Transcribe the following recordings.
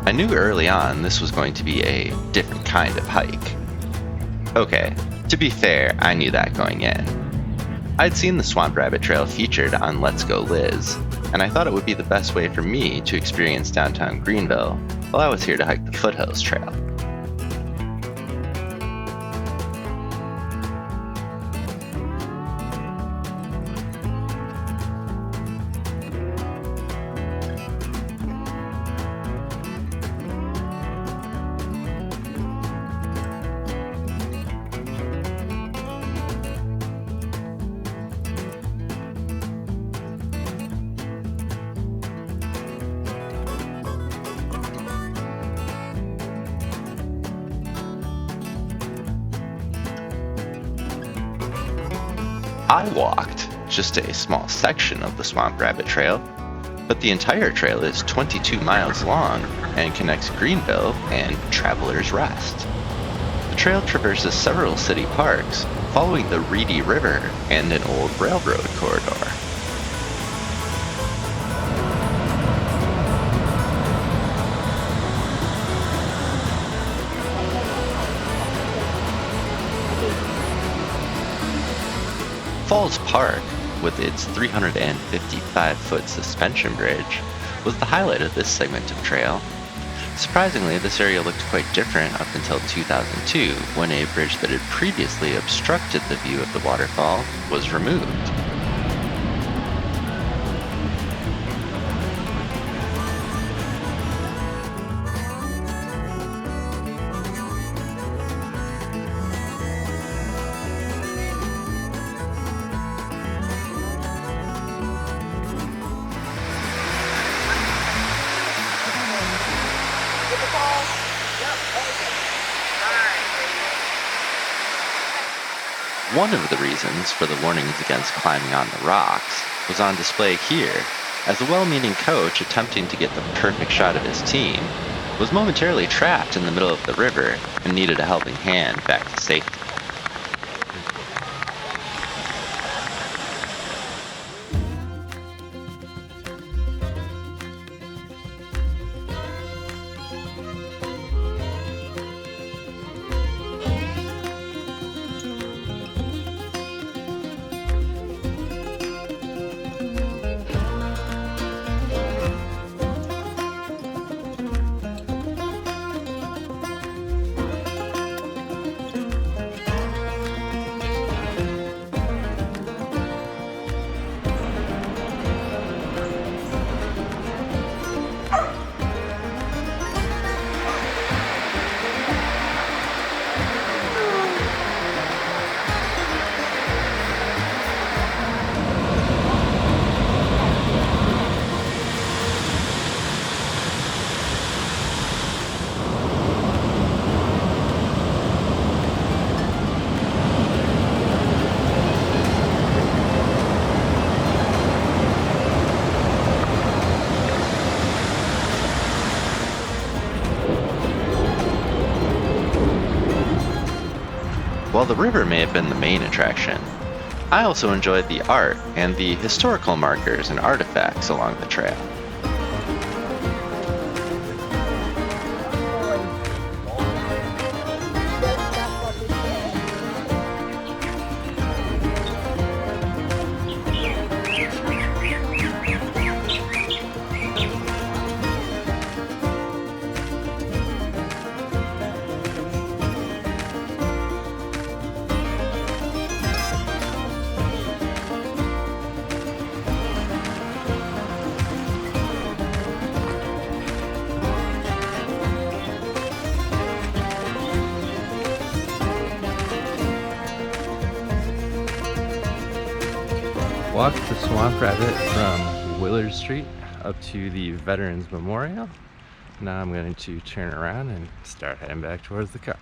I knew early on this was going to be a different kind of hike. Okay, to be fair, I knew that going in. I'd seen the Swamp Rabbit Trail featured on Let's Go Liz, and I thought it would be the best way for me to experience downtown Greenville while I was here to hike the Foothills Trail. I walked just a small section of the Swamp Rabbit Trail, but the entire trail is 22 miles long and connects Greenville and Traveler's Rest. The trail traverses several city parks, following the Reedy River and an old railroad corridor. Falls Park, with its 355-foot suspension bridge, was the highlight of this segment of trail. Surprisingly, this area looked quite different up until 2002, when a bridge that had previously obstructed the view of the waterfall was removed. One of the reasons for the warnings against climbing on the rocks was on display here, as a well-meaning coach attempting to get the perfect shot of his team was momentarily trapped in the middle of the river and needed a helping hand back to safety. While the river may have been the main attraction, I also enjoyed the art and the historical markers and artifacts along the trail. Walked the Swamp Rabbit from Willard Street up to the Veterans Memorial. Now I'm going to turn around and start heading back towards the car.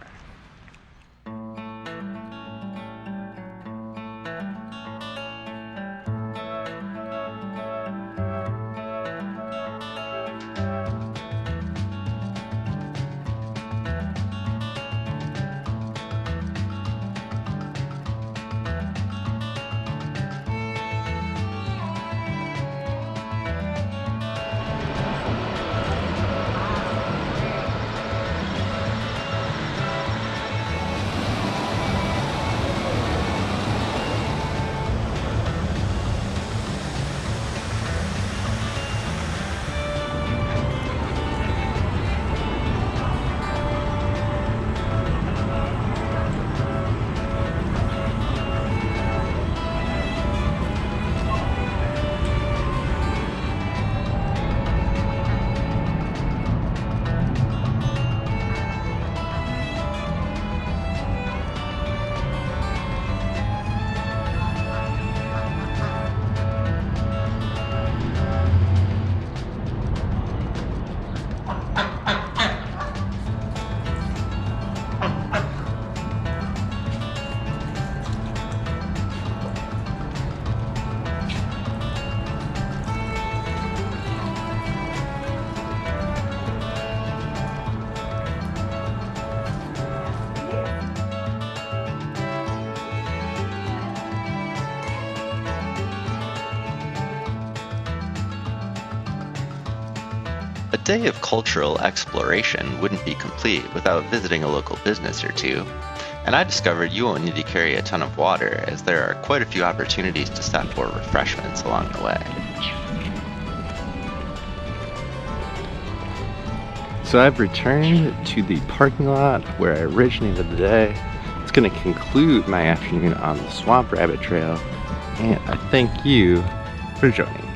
A day of cultural exploration wouldn't be complete without visiting a local business or two, and I discovered you won't need to carry a ton of water as there are quite a few opportunities to stop for refreshments along the way. So I've returned to the parking lot where I originated the day. It's going to conclude my afternoon on the Swamp Rabbit Trail, and I thank you for joining me.